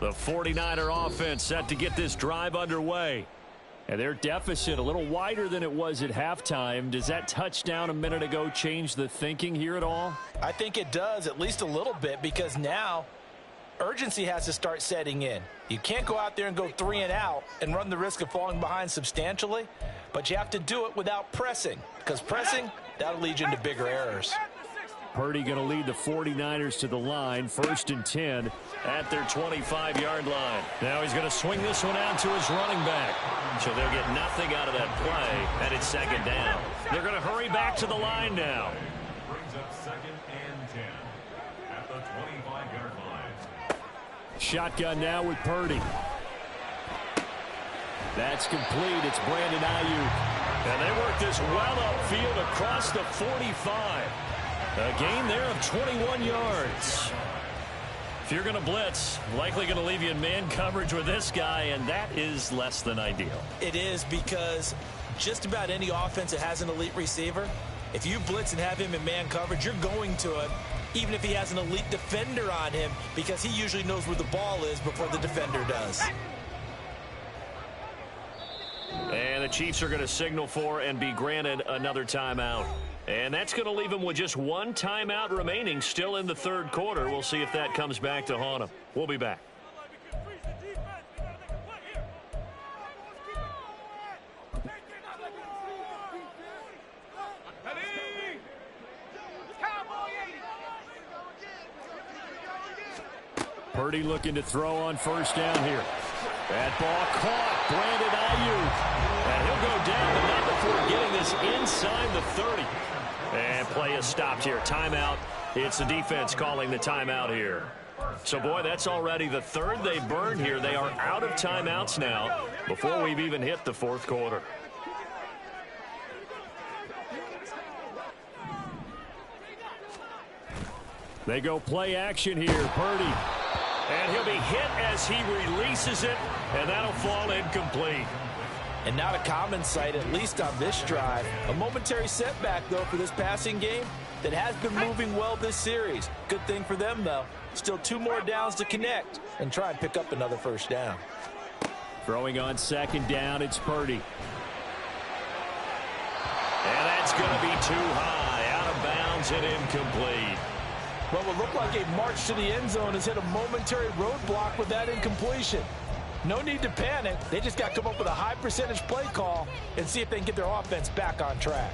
The 49er offense set to get this drive underway. And their deficit a little wider than it was at halftime. Does that touchdown a minute ago change the thinking here at all? I think it does, at least a little bit, because now urgency has to start setting in. You can't go out there and go 3 and out and run the risk of falling behind substantially, but you have to do it without pressing, because pressing, that'll lead you into bigger errors. Purdy going to lead the 49ers to the line, 1st and 10 at their 25-yard line. Now he's going to swing this one out to his running back. So they'll get nothing out of that play, and it's 2nd down. They're going to hurry back to the line now. Brings up 2nd and 10 at the 25-yard line. Shotgun now with Purdy. That's complete. It's Brandon Ayuk. And they work this well upfield across the 45. A gain there of 21 yards. If you're going to blitz, likely going to leave you in man coverage with this guy, and that is less than ideal. It is, because just about any offense that has an elite receiver, if you blitz and have him in man coverage, you're going to him, even if he has an elite defender on him, because he usually knows where the ball is before the defender does. And the Chiefs are going to signal for and be granted another timeout. And that's going to leave them with just one timeout remaining still in the 3rd quarter. We'll see if that comes back to haunt them. We'll be back. Purdy looking to throw on 1st down here. That ball caught. Brandon Ayuk. And he'll go down, but not before getting this inside the 30. And play is stopped here. Timeout. It's the defense calling the timeout here. So, boy, that's already the 3rd they burned here. They are out of timeouts now before we've even hit the 4th quarter. They go play action here. Purdy. And he'll be hit as he releases it, and that'll fall incomplete. And not a common sight, at least on this drive. A momentary setback, though, for this passing game that has been moving well this series. Good thing for them, though. Still 2 more downs to connect and try and pick up another 1st down. Throwing on 2nd down, it's Purdy. And that's going to be too high, out of bounds and incomplete. What would look like a march to the end zone has hit a momentary roadblock with that incompletion. No need to panic. They just got to come up with a high percentage play call and see if they can get their offense back on track.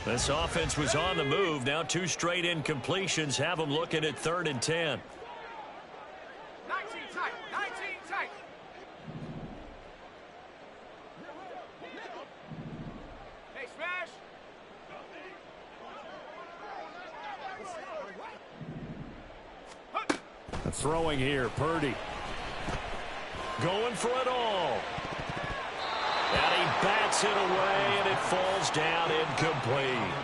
This offense was on the move. Now 2 straight incompletions have them looking at 3rd and 10. 19 tight. Hey, smash. Throwing here, Purdy. Going for it all. And he bats it away, and it falls down incomplete.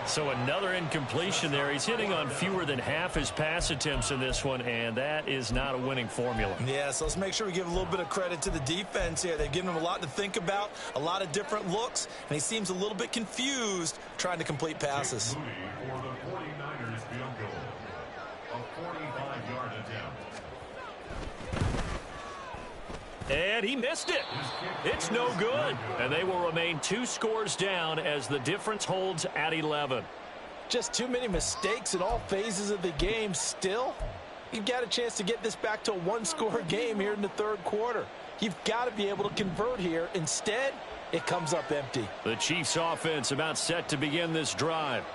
So another incompletion there. He's hitting on fewer than half his pass attempts in this one, and that is not a winning formula. Yeah, so let's make sure we give a little bit of credit to the defense here. They've given him a lot to think about, a lot of different looks, and he seems a little bit confused trying to complete passes. For the 49ers field goal. A 45-yard attempt. And he missed it. It's no good. And they will remain 2 scores down as the difference holds at 11. Just too many mistakes in all phases of the game. Still, you've got a chance to get this back to a 1-score game here in the 3rd quarter. You've got to be able to convert here. Instead, it comes up empty. The Chiefs offense about set to begin this drive.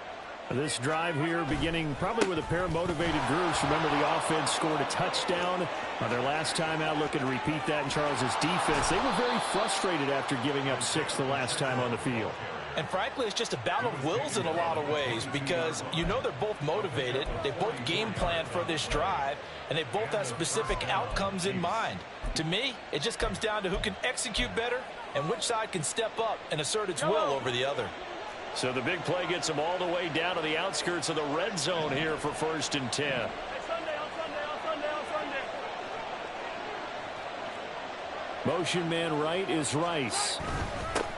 This drive here beginning probably with a pair of motivated groups. Remember, the offense scored a touchdown on their last time out. Looking to repeat that in Charles's defense. They were very frustrated after giving up 6 the last time on the field. And frankly, it's just a battle of wills in a lot of ways, because you know they're both motivated. They both game planned for this drive, and they both have specific outcomes in mind. To me, it just comes down to who can execute better and which side can step up and assert its will over the other. So the big play gets them all the way down to the outskirts of the red zone here for 1st and 10. Motion man right is Rice.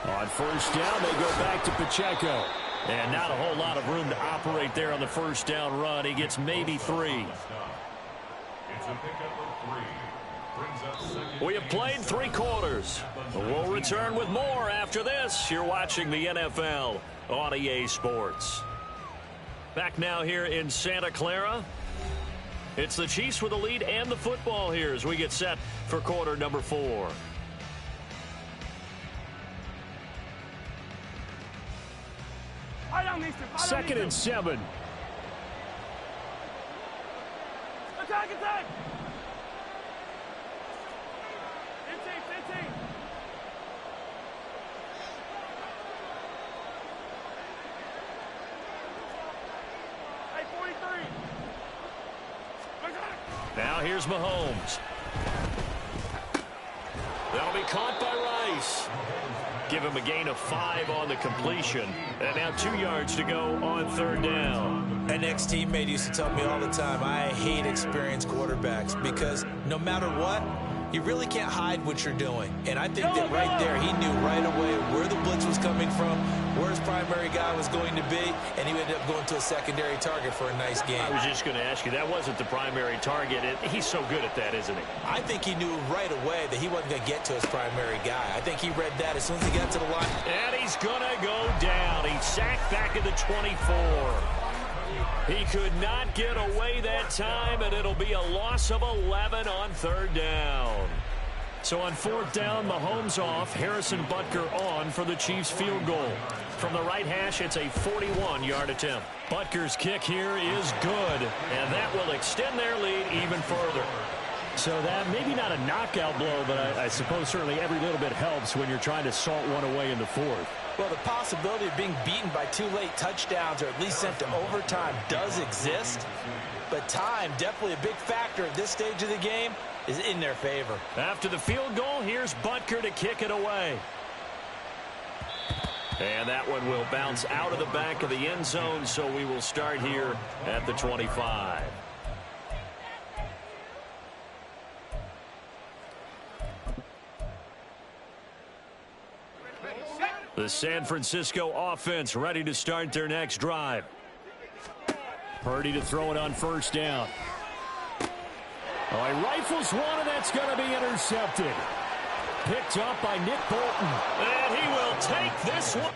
On first down, they go back to Pacheco. And not a whole lot of room to operate there on the first down run. He gets maybe 3. It's a pickup of 3. Brings up second. We have played 3 quarters. We'll return with more after this. You're watching the NFL on EA Sports. Back now here in Santa Clara. It's the Chiefs with the lead and the football here as we get set for quarter number 4. Second and 7. Attack, attack! 15. Hey, 43. Now here's Mahomes. That'll be caught by Rice. Give him a gain of 5 on the completion. And now 2 yards to go on third down. An ex-teammate used to tell me all the time, I hate experienced quarterbacks because no matter what, you really can't hide what you're doing. And I think that right there, he knew right away where the blitz was coming from, where his primary guy was going to be, and he ended up going to a secondary target for a nice game. I was just going to ask you, that wasn't the primary target. He's so good at that, isn't he? I think he knew right away that he wasn't going to get to his primary guy. I think he read that as soon as he got to the line. And he's going to go down. He's sacked back at the 24. He could not get away that time, and it'll be a loss of 11 on third down. So on fourth down, Mahomes off, Harrison Butker on for the Chiefs field goal. From the right hash, it's a 41-yard attempt. Butker's kick here is good, and that will extend their lead even further. So that maybe not a knockout blow, but I suppose certainly every little bit helps when you're trying to salt one away in the fourth. Well, the possibility of being beaten by 2 late touchdowns or at least sent to overtime does exist. But time, definitely a big factor at this stage of the game, is in their favor. After the field goal, here's Butker to kick it away. And that one will bounce out of the back of the end zone, so we will start here at the 25. The San Francisco offense ready to start their next drive. Purdy to throw it on first down. Oh, he rifles one, and that's going to be intercepted. Picked up by Nick Bolton. And he will take this one.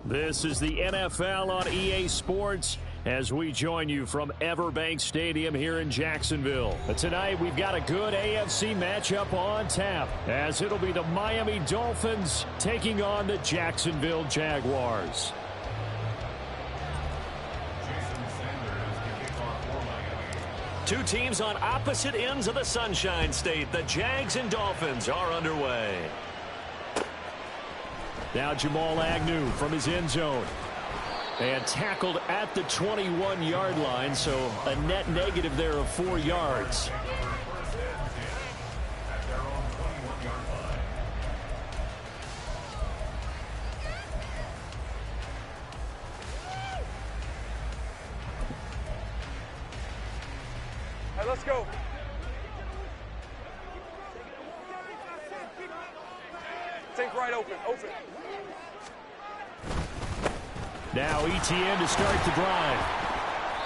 This is the NFL on EA Sports as we join you from Everbank Stadium here in Jacksonville. Tonight we've got a good AFC matchup on tap as it'll be the Miami Dolphins taking on the Jacksonville Jaguars. Two teams on opposite ends of the Sunshine State. The Jags and Dolphins are underway. Now Jamal Agnew from his end zone. And tackled at the 21-yard line, so a net negative there of 4 yards. Hey, let's go. Think right open. Now ETN to start the drive.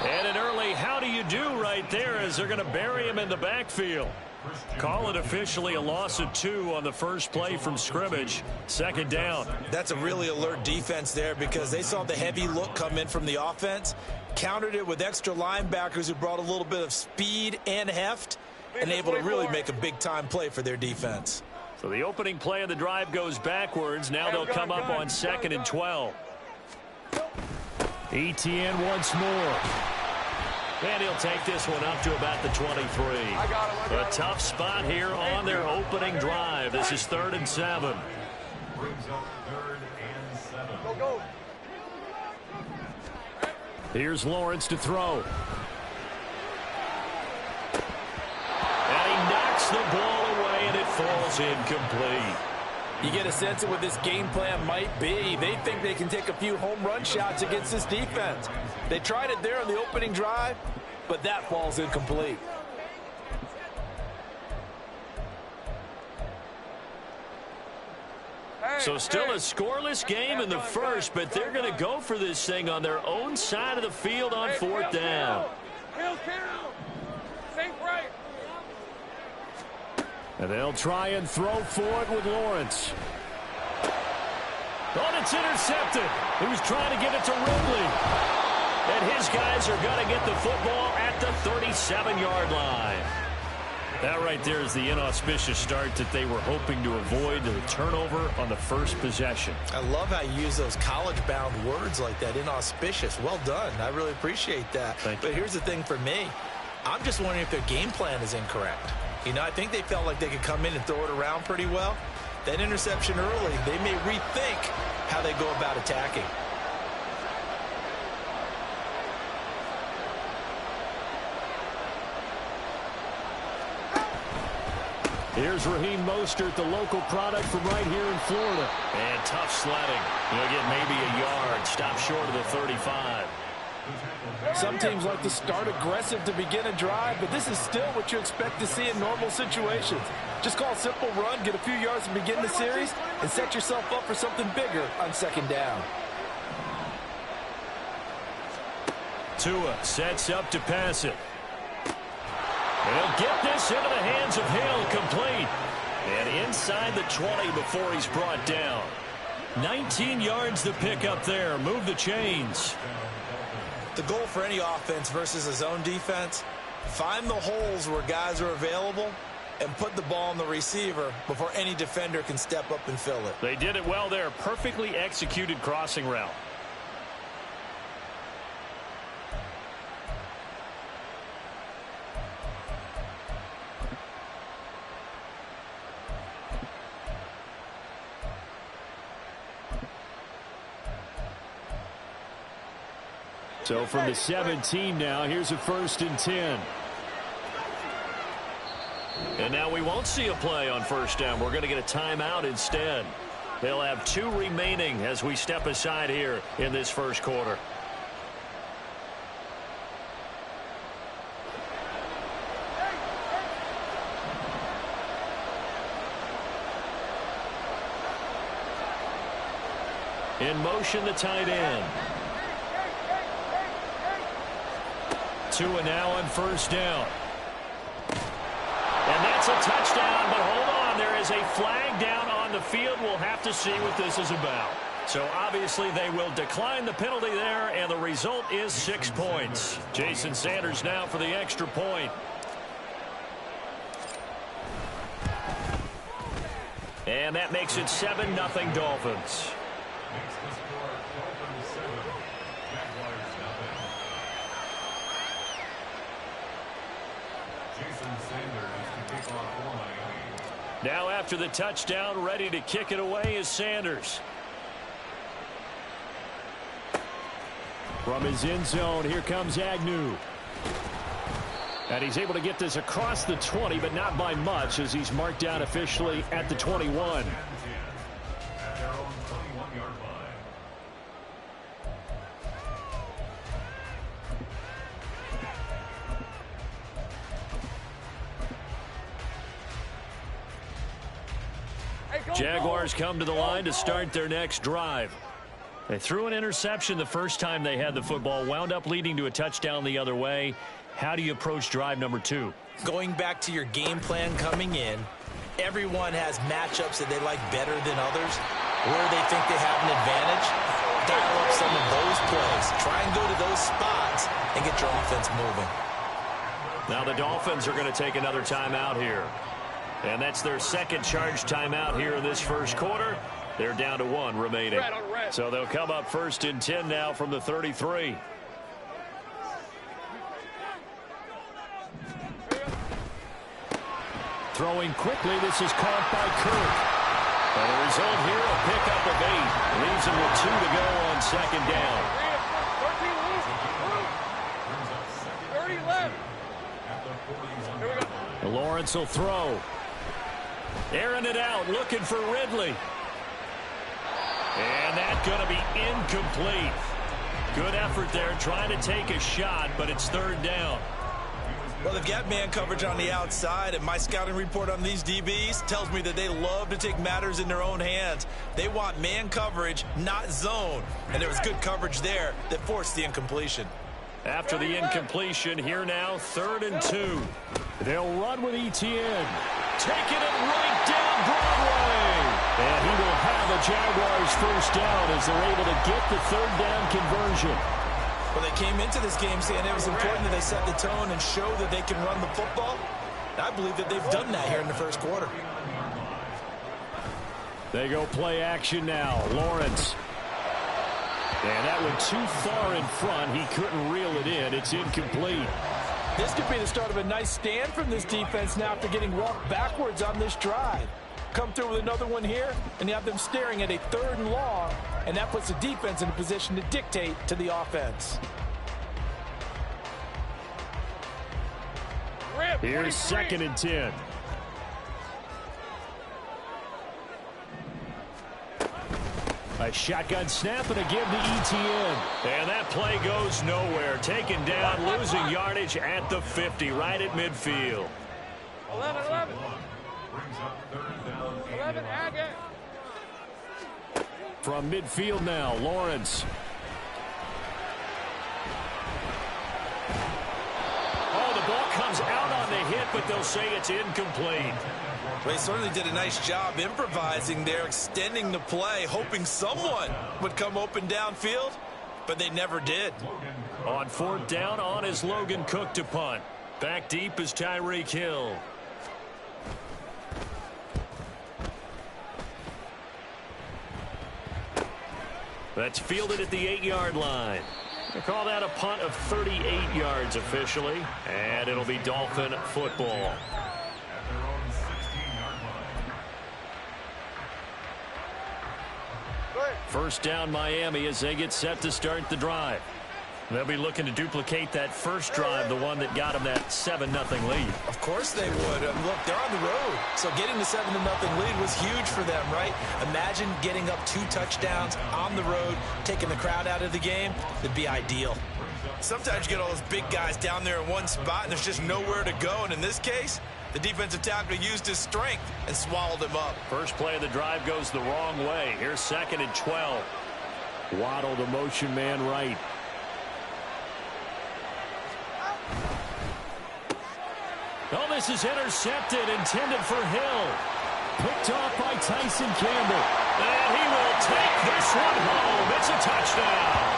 And an early how do you do right there as they're going to bury him in the backfield. Call it officially a loss of 2 on the first play from scrimmage. Second down. That's a really alert defense there because they saw the heavy look come in from the offense, countered it with extra linebackers who brought a little bit of speed and heft, and able to really make a big-time play for their defense. So the opening play of the drive goes backwards. Now they'll come up on 2nd and 12. ETN once more. And he'll take this one up to about the 23. A tough spot here on their opening drive. This is 3rd and 7. Brings up 3rd and 7. Go. Here's Lawrence to throw. And he knocks the ball away, and it falls incomplete. You get a sense of what this game plan might be. They think they can take a few home run shots against this defense. They tried it there on the opening drive, but that falls incomplete. So still a scoreless game in the first, but they're going to go for this thing on their own side of the field on 4th down. Think right. And they'll try and throw for it with Lawrence. Oh, it's intercepted. He was trying to get it to Ridley. And his guys are going to get the football at the 37-yard line. That right there is the inauspicious start that they were hoping to avoid, the turnover on the first possession. I love how you use those college-bound words like that, inauspicious. Well done. I really appreciate that. But here's the thing for me. I'm just wondering if their game plan is incorrect. You know, I think they felt like they could come in and throw it around pretty well. That interception early, they may rethink how they go about attacking. Here's Raheem Mostert, the local product from right here in Florida. And tough sledding. He'll get maybe a yard. Stop short of the 35. Some teams like to start aggressive to begin a drive, but this is still what you expect to see in normal situations. Just call a simple run, get a few yards to begin the series, and set yourself up for something bigger on 2nd down. Tua sets up to pass it. He'll get this into the hands of Hill, complete. And inside the 20 before he's brought down. 19 yards to pick up there. Move the chains. The goal for any offense versus a zone defense, find the holes where guys are available and put the ball on the receiver before any defender can step up and fill it. They did it well there. Perfectly executed crossing route. So from the 17 now, here's a 1st and 10. And now we won't see a play on 1st down. We're going to get a timeout instead. They'll have 2 remaining as we step aside here in this first quarter. In motion, the tight end. Tua now on 1st down. And that's a touchdown, but hold on. There is a flag down on the field. We'll have to see what this is about. So obviously they will decline the penalty there, and the result is 6 points. Jason Sanders now for the extra point. And that makes it 7-0 Dolphins. Makes the score Dolphins 7, Jaguars nothing. Jason Sanders to kick off for Miami. Now after the touchdown, ready to kick it away is Sanders. From his end zone, here comes Agnew. And he's able to get this across the 20, but not by much, as he's marked down officially at the 21. At their own 21-yard line. Jaguars come to the line to start their next drive. They threw an interception the first time they had the football, wound up leading to a touchdown the other way. How do you approach drive number 2? Going back to your game plan coming in, everyone has matchups that they like better than others. Where they think they have an advantage, dial up some of those plays. Try and go to those spots and get your offense moving. Now the Dolphins are going to take another timeout here. And that's their second charge timeout here in this first quarter. They're down to 1 remaining. So they'll come up 1st and 10 now from the 33. Throwing quickly, this is caught by Kirk. And the result here, a pickup of 8. Leaves him with 2 to go on second down. 30 left. Lawrence will throw. Airing it out, looking for Ridley. And that's going to be incomplete. Good effort there, trying to take a shot, but it's 3rd down. Well, they've got man coverage on the outside, and my scouting report on these DBs tells me that they love to take matters in their own hands. They want man coverage, not zone. And there was good coverage there that forced the incompletion. After the incompletion, here now, 3rd and 2. They'll run with Etienne. Taking it right down Broadway. And he will have a Jaguars first down as they're able to get the 3rd down conversion. Well, they came into this game saying it was important that they set the tone and show that they can run the football. I believe that they've done that here in the first quarter. They go play action now. Lawrence. And that went too far in front. He couldn't reel it in. It's incomplete. This could be the start of a nice stand from this defense now after getting walked backwards on this drive. Come through with another one here, and you have them staring at a 3rd and long, and that puts the defense in a position to dictate to the offense. Here's 2nd and 10. A shotgun snap and a give to Etienne. And that play goes nowhere. Taken down, losing yardage at the 50, right at midfield. 11. Brings up 3rd down. 11, Agate. From midfield now, Lawrence. Oh, the ball comes out on the hit, but they'll say it's incomplete. They certainly did a nice job improvising there, extending the play, hoping someone would come open downfield, but they never did. On 4th down, on is Logan Cook to punt. Back deep is Tyreek Hill. That's fielded at the 8-yard line. They call that a punt of 38 yards officially, and it'll be Dolphin football. At their own 16-yard line. First down Miami as they get set to start the drive. They'll be looking to duplicate that first drive, the one that got them that 7-0 lead. Of course they would. Look, they're on the road, so getting the 7-0 lead was huge for them, right? Imagine getting up 2 touchdowns on the road, taking the crowd out of the game. It'd be ideal. Sometimes you get all those big guys down there in one spot, and there's just nowhere to go. And in this case, the defensive tackle used his strength and swallowed him up. First play of the drive goes the wrong way. Here's 2nd and 12. Waddle the motion man right. Oh, this is intercepted, intended for Hill. Picked off by Tyson Campbell. And he will take this one home. It's a touchdown.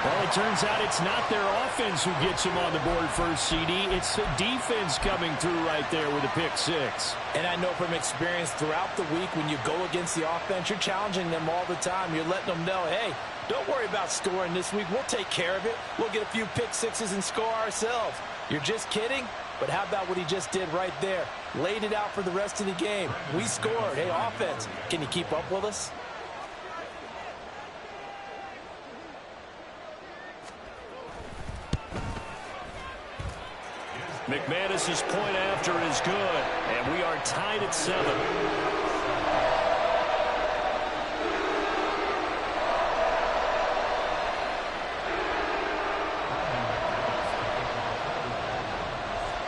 Well, it turns out it's not their offense who gets them on the board first, CD. It's the defense coming through right there with a pick six. And I know from experience throughout the week when you go against the offense, you're challenging them all the time. You're letting them know, hey, don't worry about scoring this week. We'll take care of it. We'll get a few pick sixes and score ourselves. You're just kidding? But how about what he just did right there? Laid it out for the rest of the game. We scored. Hey, offense, can you keep up with us? McManus's point after is good, and we are tied at 7.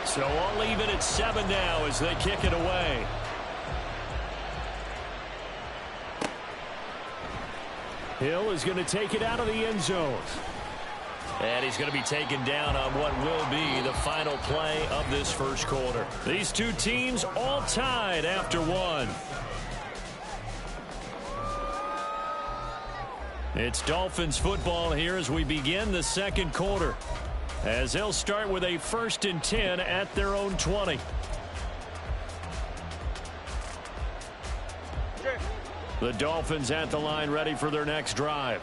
So all even at 7 now as they kick it away. Hill is going to take it out of the end zone. And he's going to be taken down on what will be the final play of this first quarter. These two teams all tied after 1. It's Dolphins football here as we begin the second quarter, as they'll start with a 1st and 10 at their own 20. The Dolphins at the line ready for their next drive.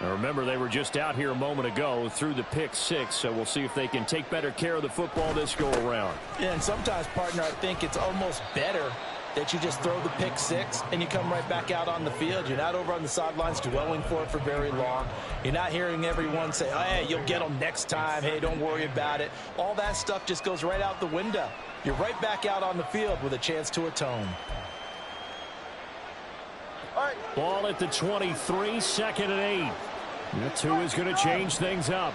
Now remember, they were just out here a moment ago through the pick 6, so we'll see if they can take better care of the football this go around. Yeah, and sometimes, partner, I think it's almost better that you just throw the pick 6 and you come right back out on the field. You're not over on the sidelines dwelling for it for very long. You're not hearing everyone say, oh, hey, you'll get them next time. Hey, don't worry about it. All that stuff just goes right out the window. You're right back out on the field with a chance to atone. Ball at the 23, 2nd and 8. That 2 is going to change things up.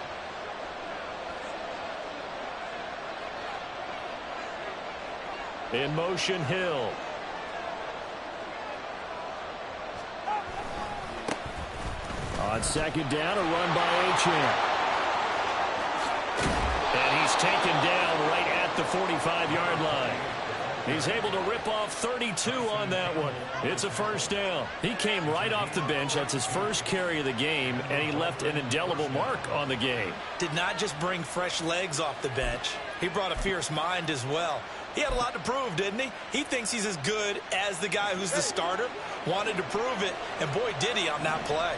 In motion, Hill. On 2nd down, a run by Achane. And he's taken down right at the 45-yard line. He's able to rip off 32 on that one. It's a 1st down. He came right off the bench. That's his first carry of the game, and he left an indelible mark on the game. Did not just bring fresh legs off the bench. He brought a fierce mind as well. He had a lot to prove, didn't he? He thinks he's as good as the guy who's the starter. Wanted to prove it, and boy, did he on that play.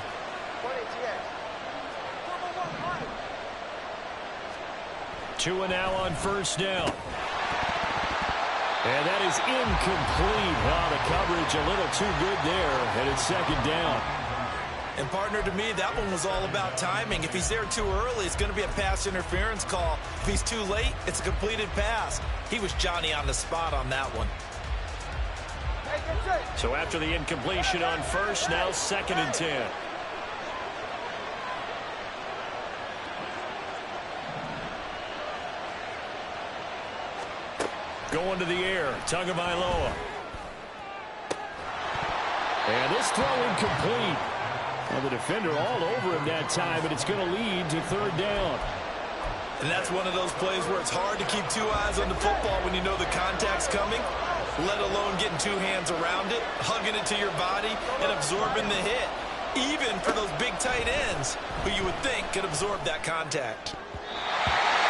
2 and now on 1st down. And that is incomplete. Wow, the coverage a little too good there, and it's 2nd down. And partner, to me, that one was all about timing. If he's there too early, it's going to be a pass interference call. If he's too late, it's a completed pass. He was Johnny on the spot on that one. So after the incompletion on 1st, now 2nd and 10. Going to the air, Tagovailoa. And this throw incomplete. Well, the defender all over him that time, but it's going to lead to 3rd down. And that's one of those plays where it's hard to keep 2 eyes on the football when you know the contact's coming, let alone getting 2 hands around it, hugging it to your body, and absorbing the hit. Even for those big tight ends who you would think could absorb that contact.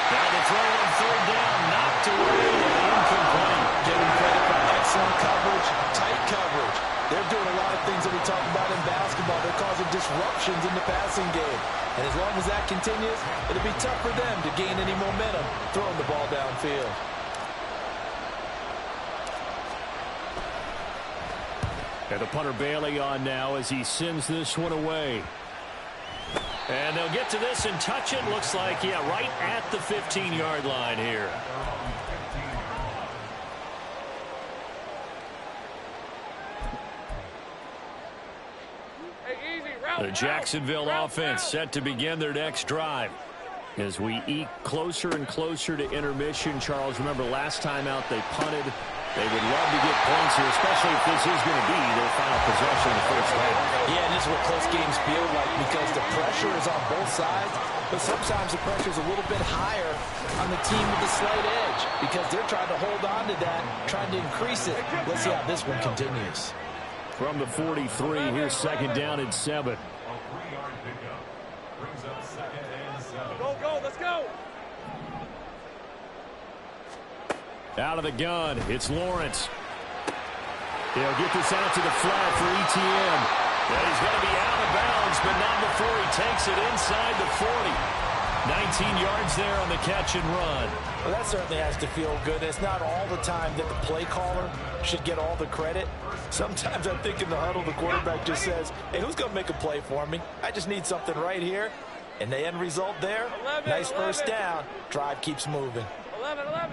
Now the throw on 3rd down, knocked away, incomplete. Giving credit for excellent coverage, tight coverage. They're doing a lot of things that we talk about in basketball. They're causing disruptions in the passing game. And as long as that continues, it'll be tough for them to gain any momentum throwing the ball downfield. And the punter Bailey on now as he sends this one away. And they'll get to this and touch it. Looks like, yeah, right at the 15-yard line here. The Jacksonville offense set to begin their next drive. As we eke closer and closer to intermission, Charles, remember last time out they punted They would love to get points here, especially if this is going to be their final possession of the first half. Yeah, and this is what close games feel like because the pressure is on both sides, but sometimes the pressure is a little bit higher on the team with the slight edge because they're trying to hold on to that, trying to increase it. Let's see how this one continues. From the 43, here's second down and 7. A 3-yard pickup brings up second and 7. Go, let's go. Out of the gun, it's Lawrence. He'll get this out to the flat for ETN. And he's going to be out of bounds, but not before he takes it inside the 40. 19 yards there on the catch and run. Well, that certainly has to feel good. It's not all the time that the play caller should get all the credit. Sometimes I think in the huddle, the quarterback just says, hey, who's going to make a play for me? I just need something right here. And the end result there, 11, nice first 11. down. Drive keeps moving. 11. Here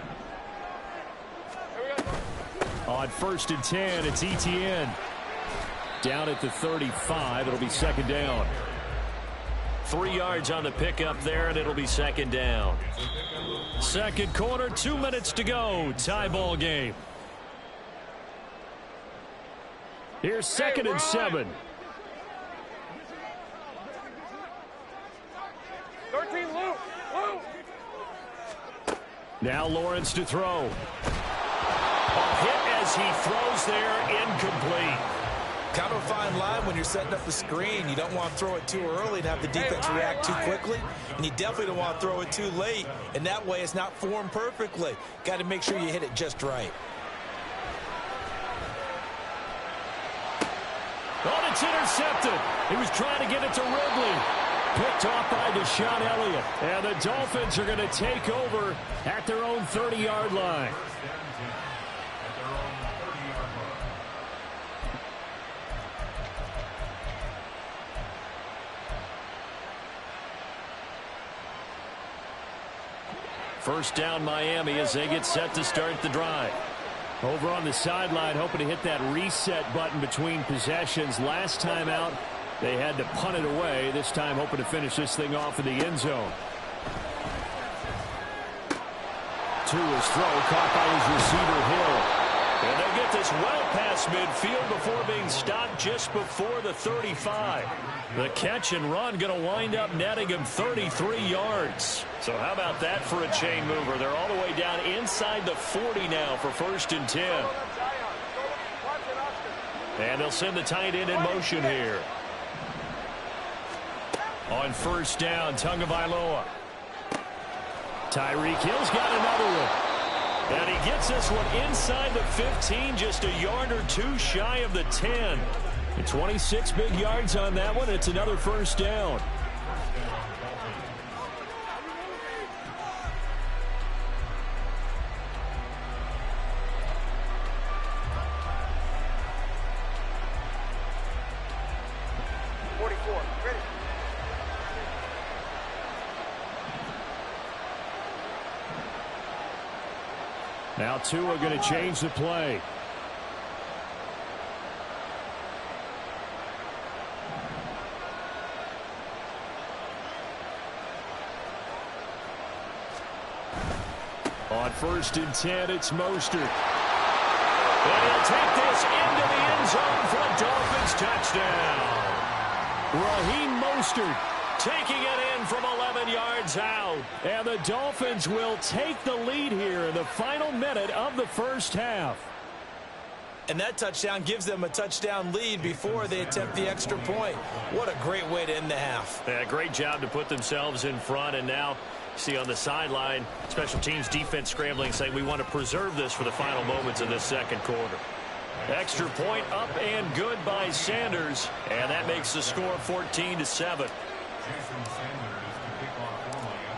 we go. On first and 10, it's ETN. Down at the 35, it'll be second down. 3 yards on the pickup there, and it'll be second down. Second quarter, 2 minutes to go. Tie ball game. Here's second and 7. 13, Luke. Now Lawrence to throw. A hit as he throws there, incomplete. Kind of a fine line when you're setting up the screen. You don't want to throw it too early and have the defense react too quickly. And you definitely don't want to throw it too late. And that way it's not formed perfectly. Got to make sure you hit it just right. Oh, it's intercepted. He was trying to get it to Ridley. Picked off by Deshaun Elliott. And the Dolphins are going to take over at their own 30-yard line. First down Miami as they get set to start the drive. Over on the sideline, hoping to hit that reset button between possessions. Last time out, they had to punt it away. This time hoping to finish this thing off in the end zone. To his throw, caught by his receiver Hill. And they'll get this well past midfield before being stopped just before the 35. The catch and run going to wind up netting him 33 yards. So how about that for a chain mover? They're all the way down inside the 40 now for first and 10. And they'll send the tight end in motion here. On first down, Tagovailoa. Tyreek Hill's got another one. And he gets this one inside the 15, just a yard or two shy of the 10. And 26 big yards on that one. It's another first down. Now Tua going to change the play. On first and 10, it's Mostert. And he'll take this into the end zone for a Dolphins touchdown. Raheem Mostert taking it in from 11 yards out. And the Dolphins will take the lead here in the final minute of the first half. And that touchdown gives them a touchdown lead before they attempt the extra point. What a great way to end the half. Yeah, great job to put themselves in front. And now, see on the sideline, special teams defense scrambling, saying we want to preserve this for the final moments of this second quarter. Extra point up and good by Sanders. And that makes the score 14-7.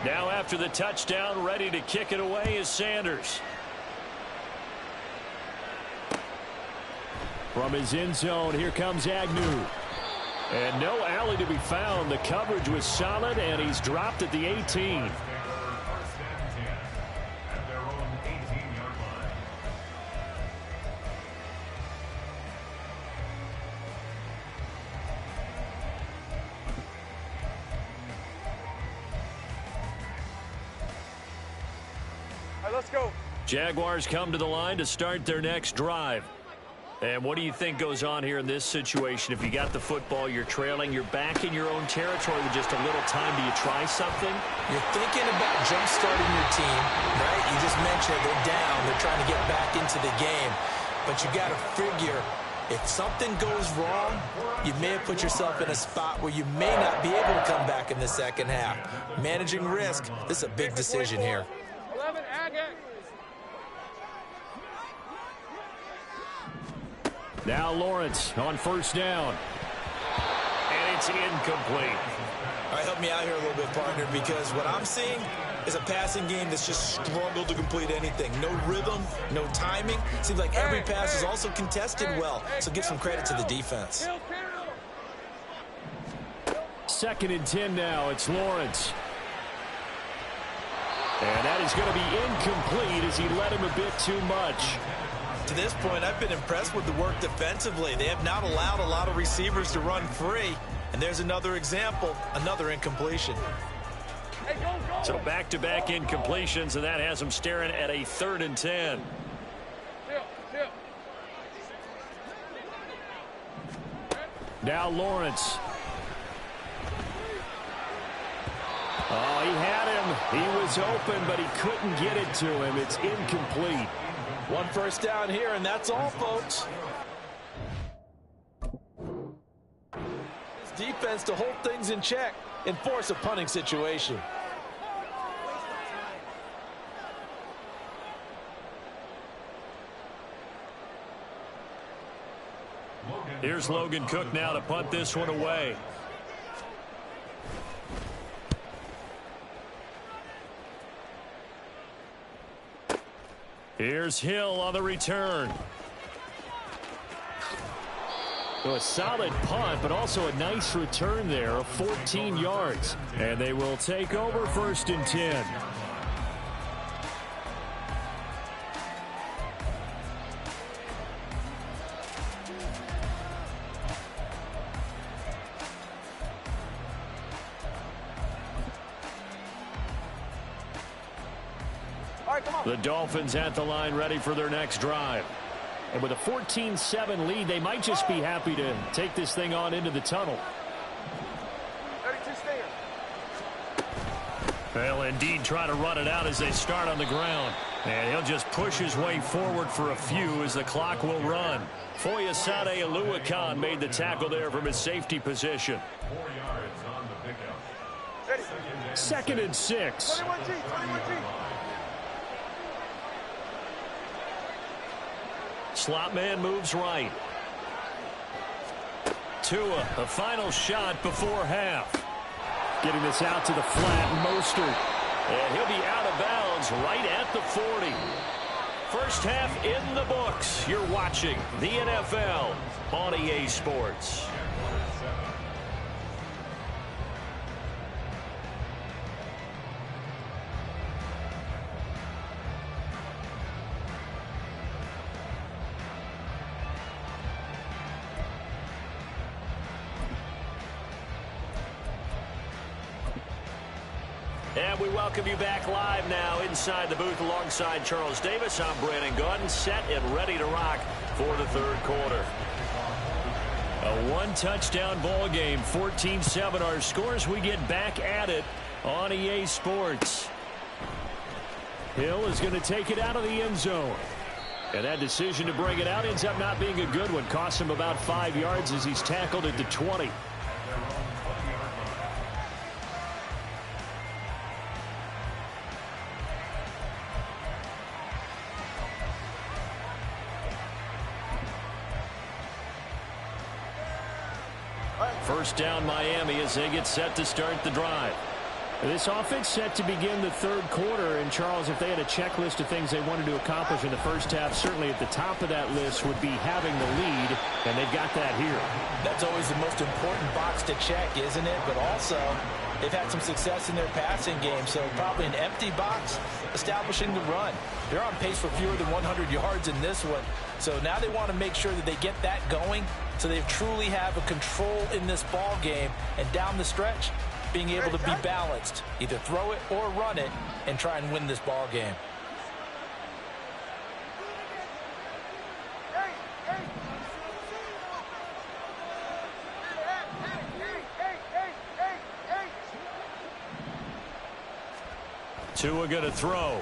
Now after the touchdown, ready to kick it away is Sanders. From his end zone, here comes Agnew. And no alley to be found. The coverage was solid, and he's dropped at the 18. Let's go. Jaguars come to the line to start their next drive. And what do you think goes on here in this situation? If you got the football, you're trailing, you're back in your own territory with just a little time. Do you try something? You're thinking about jump-starting your team, right? You just mentioned they're down. They're trying to get back into the game. But you got to figure, if something goes wrong, you may have put yourself in a spot where you may not be able to come back in the second half. Managing risk, this is a big decision here. 11, Agate. Now Lawrence on first down. And it's incomplete. All right, help me out here a little bit, partner, because what I'm seeing is a passing game that's just struggled to complete anything. No rhythm, no timing. Seems like every pass is also contested well, so give some credit to the defense. 2nd and 10 now. It's Lawrence. And that is going to be incomplete as he led him a bit too much. To this point, I've been impressed with the work defensively. They have not allowed a lot of receivers to run free. And there's another example, another incompletion. Hey, go, go. So back-to-back incompletions, and that has him staring at a 3rd and 10. Tip. Now Lawrence. Oh, he had him. He was open, but he couldn't get it to him. It's incomplete. 1 first down here, and that's all, folks. Defense to hold things in check and force a punting situation. Here's Logan Cook now to punt this one away. Here's Hill on the return. So a solid punt, but also a nice return there of 14 yards. And they will take over 1st and 10. The Dolphins at the line ready for their next drive. And with a 14-7 lead, they might just be happy to take this thing on into the tunnel. 32 stand. They'll indeed try to run it out as they start on the ground. And he'll just push his way forward for a few as the clock will run. Foyesade Oluwakan made the tackle there from his safety position. 4 yards on the pickup. Ready. 2nd and 6. 21G. Slot man moves right. Tua, a final shot before half. Getting this out to the flat, Mostert. And he'll be out of bounds right at the 40. First half in the books. You're watching the NFL on EA Sports. And we welcome you back live now inside the booth alongside Charles Davis. I'm Brandon Gaudin, set and ready to rock for the 3rd quarter. A 1-touchdown ball game, 14-7 our scores. We get back at it on EA Sports. Hill is going to take it out of the end zone. And that decision to bring it out ends up not being a good one. Costs him about 5 yards as he's tackled at the 20. First down Miami as they get set to start the drive. This offense set to begin the 3rd quarter. And, Charles, if they had a checklist of things they wanted to accomplish in the first half, certainly at the top of that list would be having the lead, and they've got that here. That's always the most important box to check, isn't it? But also, they've had some success in their passing game, so probably an empty box establishing the run. They're on pace for fewer than 100 yards in this one. So now they want to make sure that they get that going so they truly have a control in this ball game, and down the stretch, being able to be balanced, either throw it or run it, and try and win this ball game. Tua going to throw.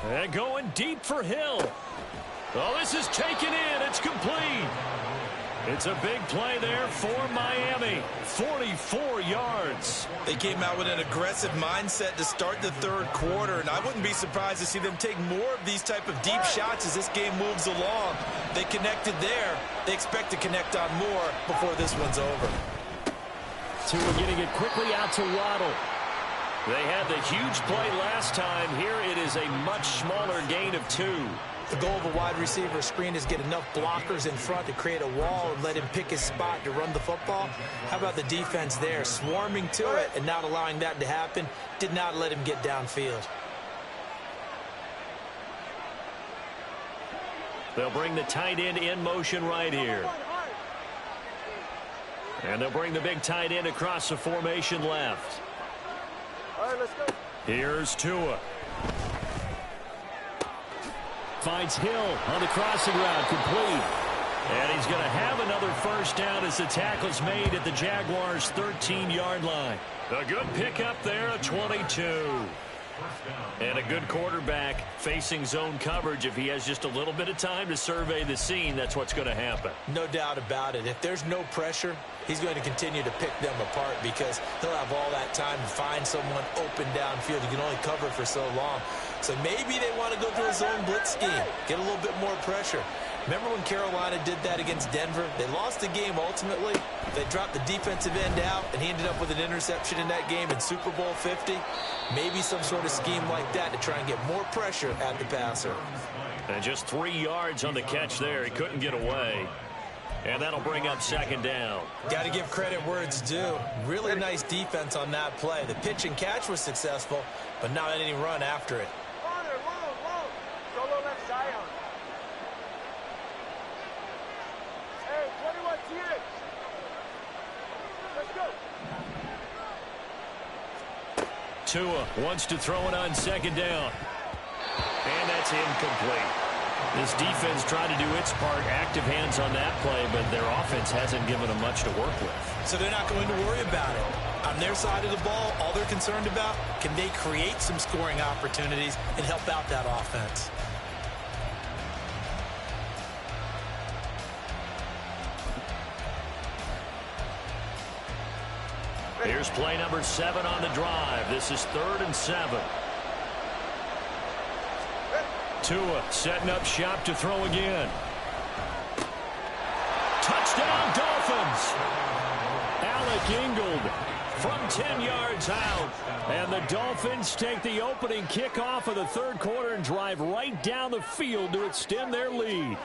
And going deep for Hill. Oh, this is taken in. It's complete. It's a big play there for Miami. 44 yards. They came out with an aggressive mindset to start the third quarter, and I wouldn't be surprised to see them take more of these type of deep shots as this game moves along. They connected there. They expect to connect on more before this one's over. Tua getting it quickly out to Waddle. They had the huge play last time. Here it is a much smaller gain of 2. The goal of a wide receiver screen is get enough blockers in front to create a wall and let him pick his spot to run the football. How about the defense there, swarming to it and not allowing that to happen? Did not let him get downfield. They'll bring the tight end in motion right here. And they'll bring the big tight end across the formation left. All right, let's go. Here's Tua. Finds Hill on the crossing route, complete. And he's going to have another first down as the tackle's made at the Jaguars' 13-yard line. A good pickup there, a 22. And a good quarterback facing zone coverage. If he has just a little bit of time to survey the scene, that's what's going to happen. No doubt about it. If there's no pressure, he's going to continue to pick them apart because he'll have all that time to find someone open downfield. You can only cover for so long. So maybe they want to go to a zone blitz scheme, get a little bit more pressure. Remember when Carolina did that against Denver? They lost the game ultimately. They dropped the defensive end out, and he ended up with an interception in that game in Super Bowl 50. Maybe some sort of scheme like that to try and get more pressure at the passer. And just 3 yards on the catch there. He couldn't get away. And that'll bring up second down. Got to give credit where it's due. Really nice defense on that play. The pitch and catch was successful, but not any run after it. Solo left Zion. Hey, 21 TX. Let's go. Tua wants to throw it on second down. And that's incomplete. This defense tried to do its part, active hands on that play, but their offense hasn't given them much to work with. So they're not going to worry about it. On their side of the ball, all they're concerned about, can they create some scoring opportunities and help out that offense? Here's play number 7 on the drive. This is 3rd and 7. Tua setting up shop to throw again. Touchdown, Dolphins! Alec Ingold from 10 yards out. And the Dolphins take the opening kickoff of the third quarter and drive right down the field to extend their lead.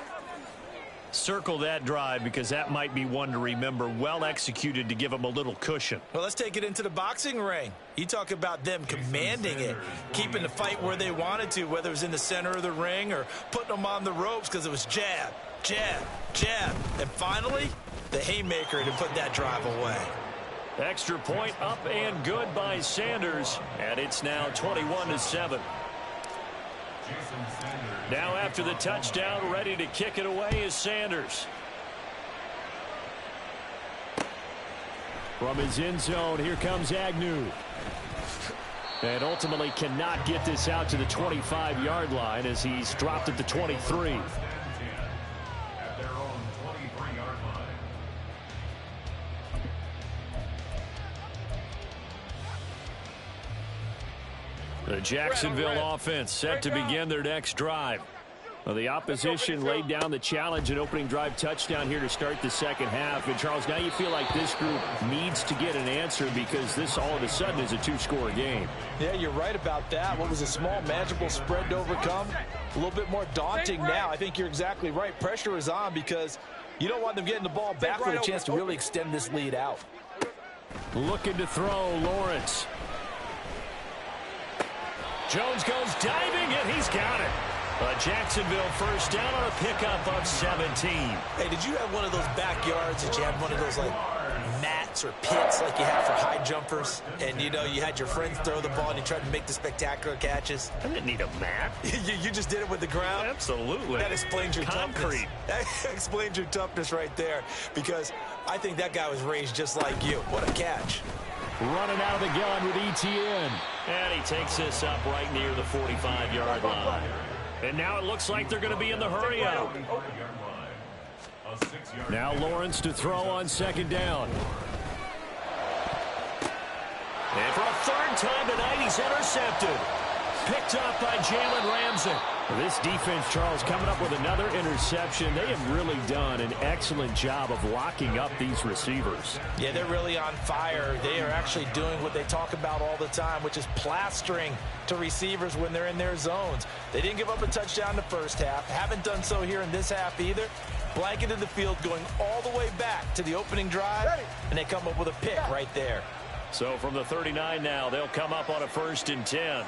Circle that drive because that might be one to remember. Well executed to give them a little cushion. Well, let's take it into the boxing ring. You talk about them commanding it, keeping the fight where they wanted to, whether it was in the center of the ring or putting them on the ropes because it was jab, jab, jab. And finally, the haymaker to put that drive away. Extra point up and good by Sanders. And it's now 21-7. Now after the touchdown, ready to kick it away is Sanders. From his end zone, here comes Agnew. And ultimately cannot get this out to the 25-yard line as he's dropped at the 23. At their own 23-yard line. The Jacksonville offense set to begin their next drive. Well, the opposition laid down the challenge, an opening drive touchdown here to start the second half. And, Charles, now you feel like this group needs to get an answer because this all of a sudden is a two-score game. Yeah, you're right about that. What was a small, manageable spread to overcome? A little bit more daunting now. I think you're exactly right. Pressure is on because you don't want them getting the ball back with a chance to really extend this lead out. Looking to throw, Lawrence. Jones goes diving, and he's got it. A Jacksonville first down on a pickup of 17. Hey, did you have one of those backyards that you had one of those, like, mats or pits like you have for high jumpers? And, you know, you had your friends throw the ball and you tried to make the spectacular catches? I didn't need a mat. you just did it with the ground? Absolutely. That explains your concrete. Toughness. That explains your toughness right there because I think that guy was raised just like you. What a catch. running out of the gun with Etienne. And he takes this up right near the 45-yard line. And now it looks like they're going to be in the hurry out. Now Lawrence to throw on second down. And for a third time tonight, he's intercepted. Picked up by Jalen Ramsey. This defense, Charles, coming up with another interception. They have really done an excellent job of locking up these receivers. Yeah, they're really on fire. They are actually doing what they talk about all the time, which is plastering to receivers when they're in their zones. They didn't give up a touchdown in the first half. Haven't done so here in this half either. Blanketed the field going all the way back to the opening drive, and they come up with a pick right there. So from the 39 now, they'll come up on a 1st and 10.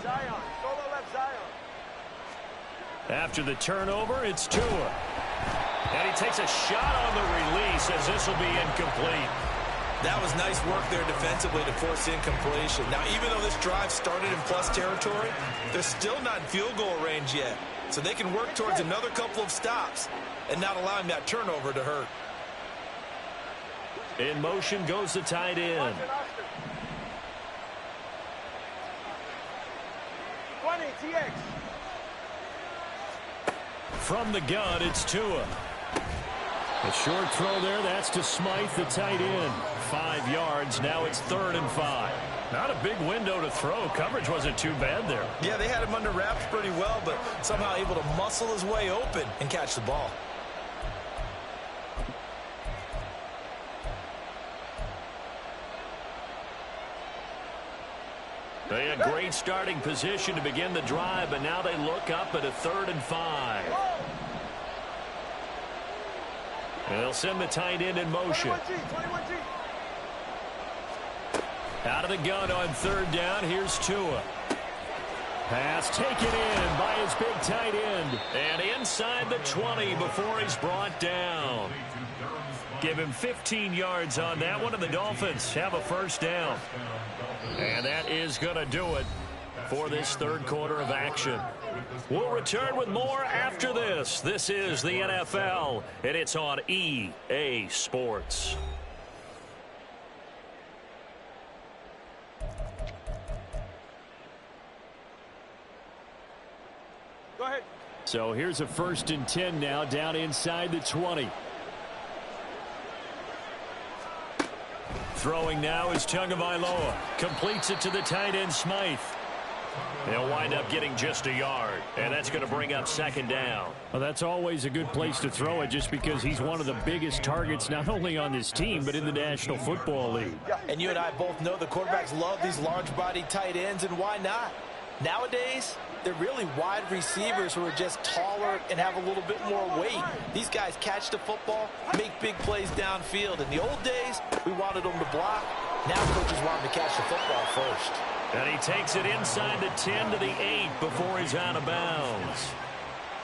Zion. Solo left Zion. After the turnover, it's Tua. And he takes a shot on the release as this will be incomplete. That was nice work there defensively to force incompletion. Now, even though this drive started in plus territory, they're still not in field goal range yet. So they can work towards another couple of stops and not allowing that turnover to hurt. In motion goes the tight end. 20, TX. From the gun, it's Tua. A short throw there, that's to Smythe, the tight end. 5 yards, now it's 3rd and 5. Not a big window to throw. Coverage wasn't too bad there. Yeah, they had him under wraps pretty well, but somehow able to muscle his way open and catch the ball. They had great starting position to begin the drive, but now they look up at a 3rd and 5. And they'll send the tight end in motion. 21G. Out of the gun on 3rd down, here's Tua. Pass taken in by his big tight end. And inside the 20 before he's brought down. Give him 15 yards on that one, and the Dolphins have a 1st down. And that is going to do it for this 3rd quarter of action. We'll return with more after this. This is the NFL, and it's on EA Sports. Go ahead. So here's a 1st and 10 now, down inside the 20. Throwing now is Tagovailoa. Completes it to the tight end, Smythe. They'll wind up getting just a yard, and that's going to bring up 2nd down. Well, that's always a good place to throw it just because he's one of the biggest targets not only on this team but in the National Football League. And you and I both know the quarterbacks love these large-bodied tight ends, and why not? Nowadays, they're really wide receivers who are just taller and have a little bit more weight. These guys catch the football, make big plays downfield. In the old days, we wanted them to block. Now coaches want them to catch the football first. And he takes it inside the 10 to the 8 before he's out of bounds.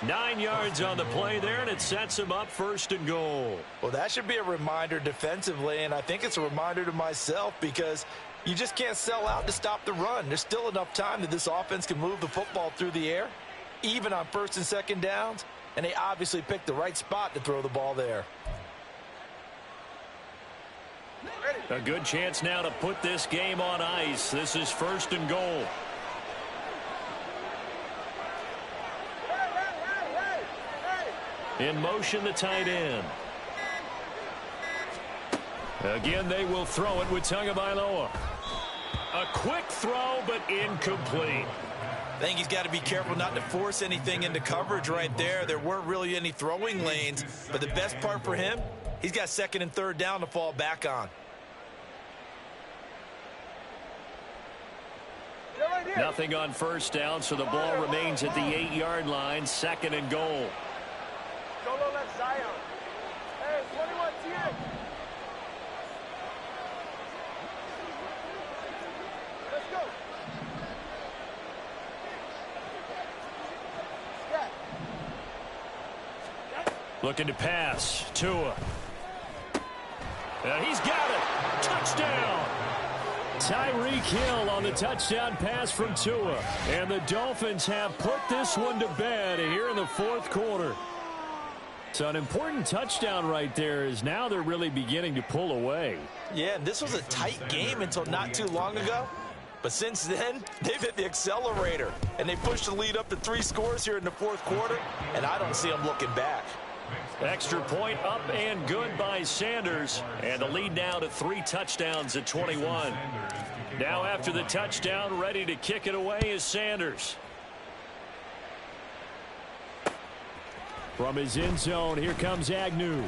9 yards on the play there, and it sets him up 1st and goal. Well, that should be a reminder defensively, and I think it's a reminder to myself because you just can't sell out to stop the run. There's still enough time that this offense can move the football through the air, even on 1st and 2nd downs, and they obviously picked the right spot to throw the ball there. A good chance now to put this game on ice. This is 1st and goal. In motion, the tight end. Again, they will throw it with Tagovailoa. A quick throw, but incomplete. I think he's got to be careful not to force anything into coverage right there. There weren't really any throwing lanes, but the best part for him, he's got 2nd and 3rd down to fall back on. Nothing on 1st down, so the ball remains at the 8-yard line, 2nd and goal. Solo left Zion. Hey, 21 TX. Let's go. Looking to pass. Tua. And he's got it. Touchdown. Tyreek Hill on the touchdown pass from Tua. And the Dolphins have put this one to bed here in the 4th quarter. So an important touchdown right there is now they're really beginning to pull away. Yeah, this was a tight game until not too long ago. But since then, they've hit the accelerator. And they pushed the lead up to 3 scores here in the fourth quarter. And I don't see them looking back. Extra point up and good by Sanders. And the lead now to 3 touchdowns at 21. Now after the touchdown, ready to kick it away is Sanders. From his end zone, here comes Agnew.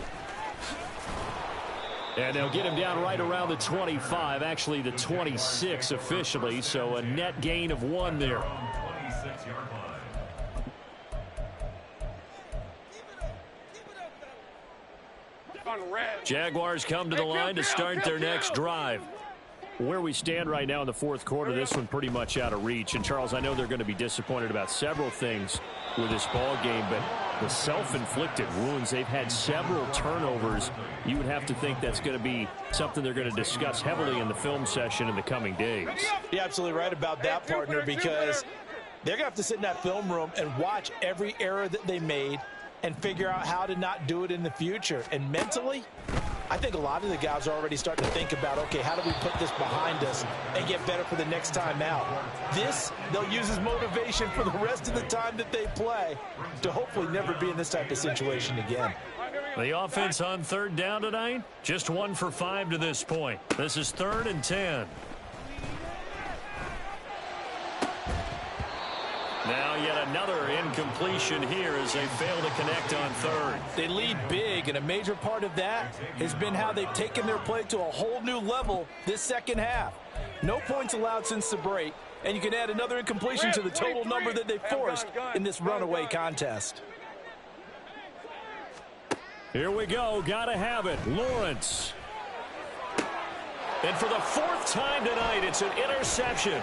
And they'll get him down right around the 25, actually the 26 officially, so a net gain of 1 there. Jaguars come to the line to start their next drive. Where we stand right now in the fourth quarter, this one pretty much out of reach. And, Charles, I know they're going to be disappointed about several things with this ball game, but the self-inflicted wounds, they've had several turnovers. You would have to think that's going to be something they're going to discuss heavily in the film session in the coming days. You're absolutely right about that, partner, because they're going to have to sit in that film room and watch every error that they made and figure out how to not do it in the future. And mentally, I think a lot of the guys are already starting to think about, okay, how do we put this behind us and get better for the next time out? This, they'll use as motivation for the rest of the time that they play to hopefully never be in this type of situation again. The offense on third down tonight, just 1 for 5 to this point. This is 3rd and 10. Now yet another incompletion here as they fail to connect on third. They lead big, and a major part of that has been how they've taken their play to a whole new level this second half. No points allowed since the break, and you can add another incompletion to the total number that they forced in this runaway contest. Here we go. Gotta have it. Lawrence. And for the 4th time tonight, it's an interception.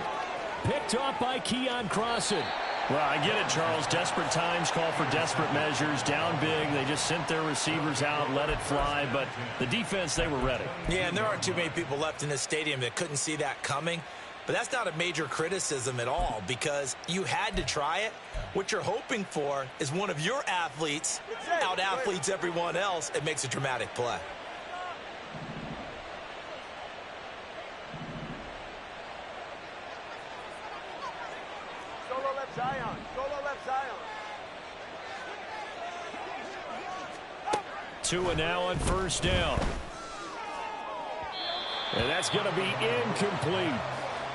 Picked off by Keon Crossan. Well, I get it, Charles. Desperate times call for desperate measures. Down big. They just sent their receivers out, let it fly. But the defense, they were ready. Yeah, and there aren't too many people left in this stadium that couldn't see that coming. But that's not a major criticism at all because you had to try it. What you're hoping for is one of your athletes out-athletes everyone else and makes a dramatic play. Solo left Zion. Solo left Zion. 2 and now on first down. And that's going to be incomplete.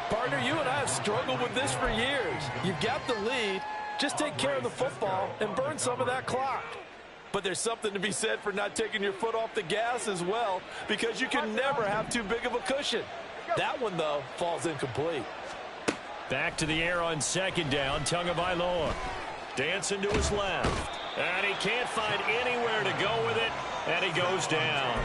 Partner, you and I have struggled with this for years. You've got the lead. Just take care of the football and burn some of that clock. But there's something to be said for not taking your foot off the gas as well because you can never have too big of a cushion. That one, though, falls incomplete. Back to the air on second down. Tagovailoa dancing to his left. And he can't find anywhere to go with it. And he goes down.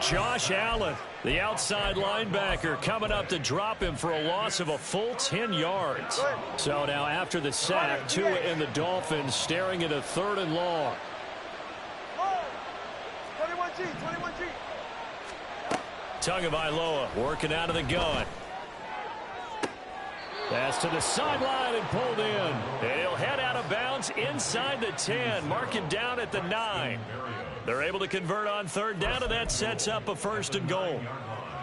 Josh Allen, the outside linebacker, coming up to drop him for a loss of a full 10 yards. So now after the sack, Tua and the Dolphins staring at a 3rd and long. 21G, 21G. Tagovailoa working out of the gun. Pass to the sideline and pulled in. And he'll head out of bounds inside the 10. Mark it down at the 9. They're able to convert on third down, and that sets up a 1st and goal.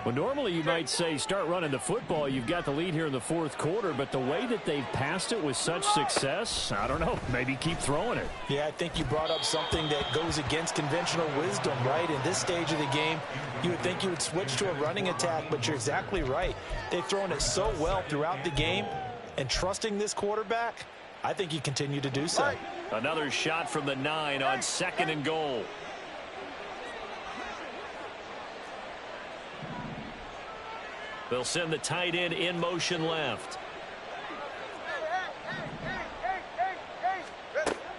Well, normally you might say start running the football. You've got the lead here in the fourth quarter, but the way that they've passed it with such success, I don't know, maybe keep throwing it. Yeah, I think you brought up something that goes against conventional wisdom, right? In this stage of the game, you would think you would switch to a running attack, but you're exactly right. They've thrown it so well throughout the game, and trusting this quarterback, I think you continue to do so. Another shot from the 9 on 2nd and goal. They'll send the tight end in motion left.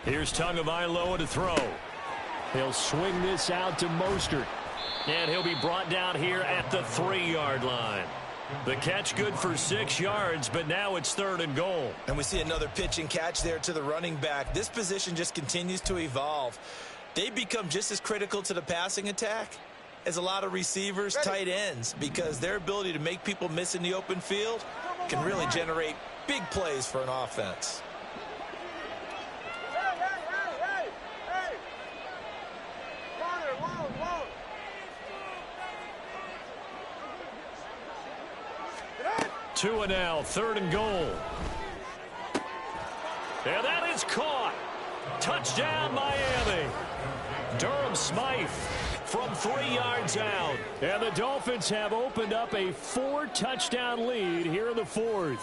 Here's Tagovailoa to throw. He'll swing this out to Mostert. And he'll be brought down here at the 3-yard line. The catch good for 6 yards, but now it's 3rd and goal. And we see another pitch and catch there to the running back. This position just continues to evolve. They become just as critical to the passing attack as a lot of receivers, tight ends, because their ability to make people miss in the open field can really generate big plays for an offense. Tua now, 3rd and goal. And that is caught. Touchdown, Miami. Durham Smythe from 3 yards out. And the Dolphins have opened up a 4-touchdown lead here in the 4th.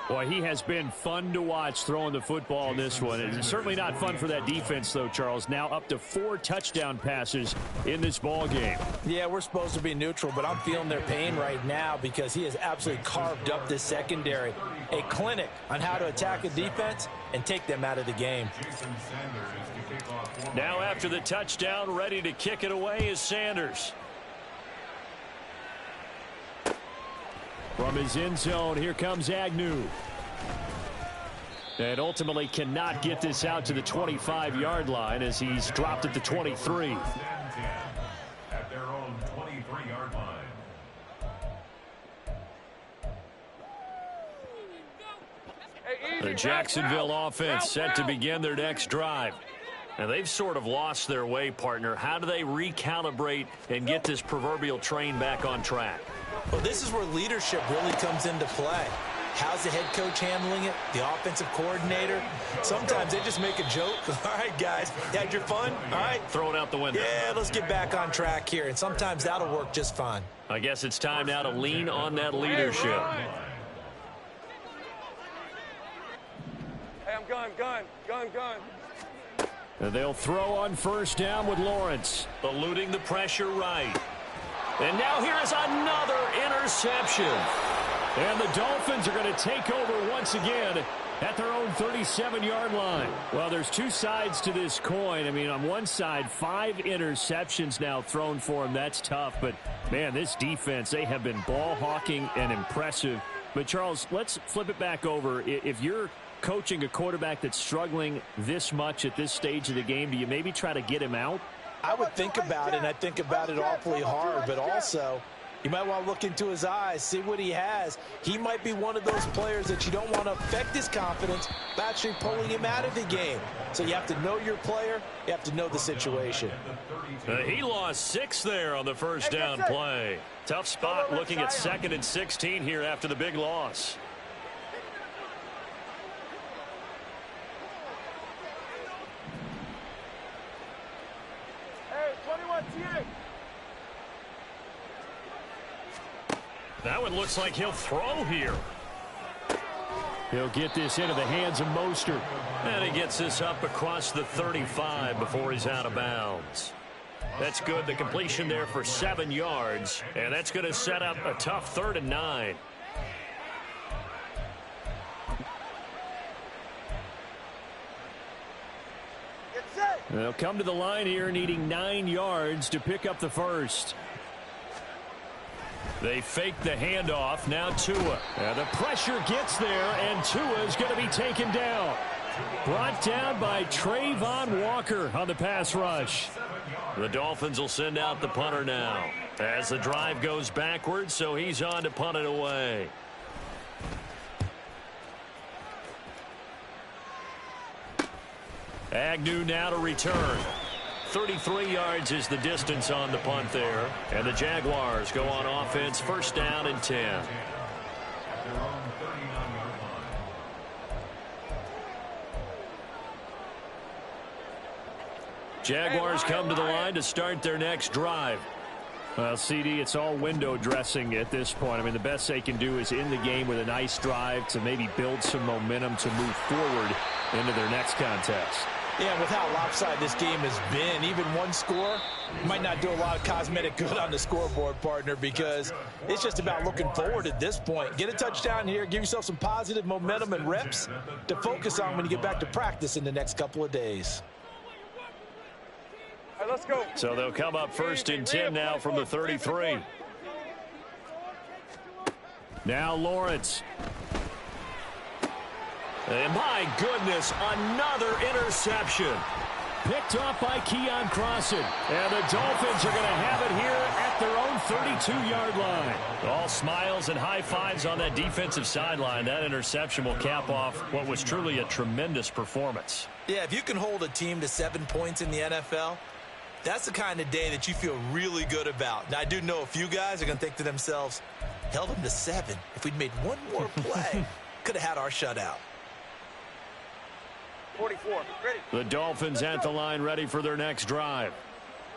Boy, he has been fun to watch throwing the football in this one. It's certainly not fun for that defense, though, Charles. Now up to 4 touchdown passes in this ball game. Yeah, we're supposed to be neutral, but I'm feeling their pain right now because he has absolutely carved up this secondary. A clinic on how to attack a defense and take them out of the game. Now after the touchdown, ready to kick it away is Sanders. From his end zone, here comes Agnew. And ultimately cannot get this out to the 25-yard line as he's dropped at the 23. At their own 23-yard line. The Jacksonville offense set to begin their next drive. And they've sort of lost their way, partner. How do they recalibrate and get this proverbial train back on track? Well, this is where leadership really comes into play. How's the head coach handling it? The offensive coordinator? Sometimes they just make a joke. All right, guys, you had your fun? All right. Throw it out the window. Yeah, let's get back on track here. And sometimes that'll work just fine. I guess it's time now to lean on that leadership. Hey, I'm gun. And they'll throw on 1st down with Lawrence. Eluding the pressure right. And now here is another interception. And the Dolphins are going to take over once again at their own 37-yard line. Well, there's 2 sides to this coin. I mean, on one side, 5 interceptions now thrown for them. That's tough. But, man, this defense, they have been ball hawking and impressive. But, Charles, let's flip it back over. If you're coaching a quarterback that's struggling this much at this stage of the game, do you maybe try to get him out? I would think about it, and I think about it awfully hard, but also you might want to look into his eyes, see what he has. He might be one of those players that you don't want to affect his confidence by actually pulling him out of the game. So you have to know your player. You have to know the situation. He lost 6 there on the 1st down play. Tough spot looking at 2nd and 16 here after the big loss. That one looks like he'll throw here. He'll get this into the hands of Mostert. And he gets this up across the 35 before he's out of bounds. That's good. The completion there for 7 yards. And that's going to set up a tough 3rd and 9. They'll come to the line here needing 9 yards to pick up the first. They fake the handoff. Now Tua. And the pressure gets there, and Tua is going to be taken down. Brought down by Trayvon Walker on the pass rush. The Dolphins will send out the punter now as the drive goes backwards, so he's on to punt it away. Agnew now to return. 33 yards is the distance on the punt there. And the Jaguars go on offense, 1st down and 10. Jaguars come to the line to start their next drive. Well, CD, it's all window dressing at this point. I mean, the best they can do is in the game with a nice drive to maybe build some momentum to move forward into their next contest. Yeah, with how lopsided this game has been, even one score might not do a lot of cosmetic good on the scoreboard, partner, because it's just about looking forward at this point. Get a touchdown here, give yourself some positive momentum and reps to focus on when you get back to practice in the next couple of days. All right, let's go. So they'll come up 1st and 10 now from the 33. Now Lawrence. And my goodness, another interception. Picked off by Keon Crossan. And the Dolphins are going to have it here at their own 32-yard line. All smiles and high fives on that defensive sideline. That interception will cap off what was truly a tremendous performance. Yeah, if you can hold a team to 7 points in the NFL, that's the kind of day that you feel really good about. Now, I do know a few guys are going to think to themselves, held them to 7. If we'd made one more play, could have had our shutout. 44, ready. The Dolphins at the line, ready for their next drive.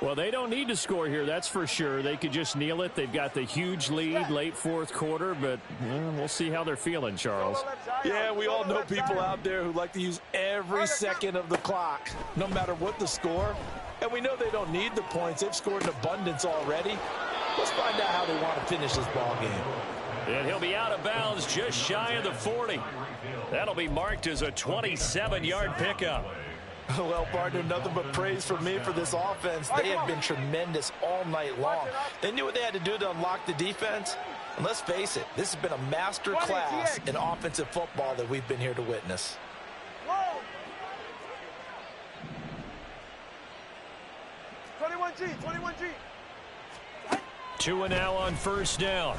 Well, they don't need to score here, that's for sure. They could just kneel it. They've got the huge lead late fourth quarter, but we'll see how they're feeling, Charles. Yeah, we all know people out there who like to use every second of the clock, no matter what the score. And we know they don't need the points. They've scored in abundance already. Let's find out how they want to finish this ball game. And he'll be out of bounds just shy of the 40. That'll be marked as a 27-yard pickup. Well, partner, nothing but praise from me for this offense. They have been tremendous all night long. They knew what they had to do to unlock the defense. And let's face it, this has been a master class in offensive football that we've been here to witness. 21G, 21G. 2 and now on first down.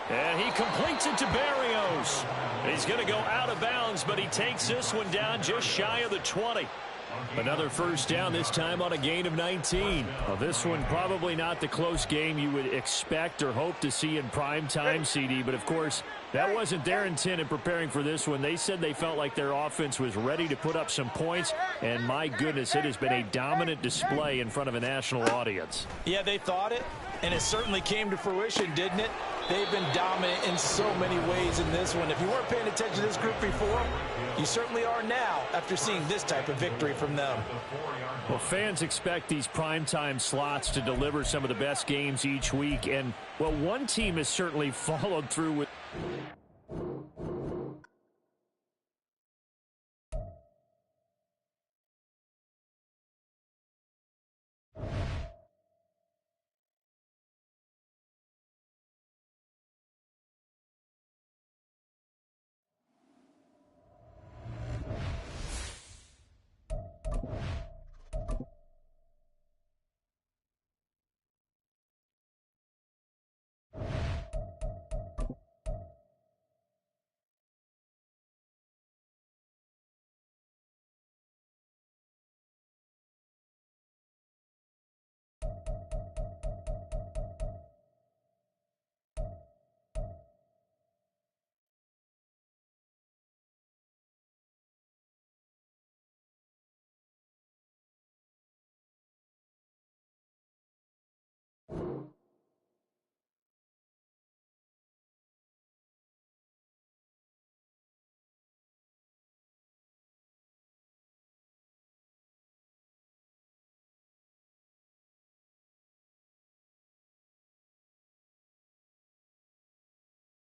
And he completes it to Berrios. He's going to go out of bounds, but he takes this one down just shy of the 20. Another first down, this time on a gain of 19. Well, this one probably not the close game you would expect or hope to see in prime time, CD. But, of course, that wasn't their intent in preparing for this one. They said they felt like their offense was ready to put up some points. And, my goodness, it has been a dominant display in front of a national audience. Yeah, they thought it, and it certainly came to fruition, didn't it? They've been dominant in so many ways in this one. If you weren't paying attention to this group before, you certainly are now after seeing this type of victory from them. Well, fans expect these primetime slots to deliver some of the best games each week. And, well, one team has certainly followed through with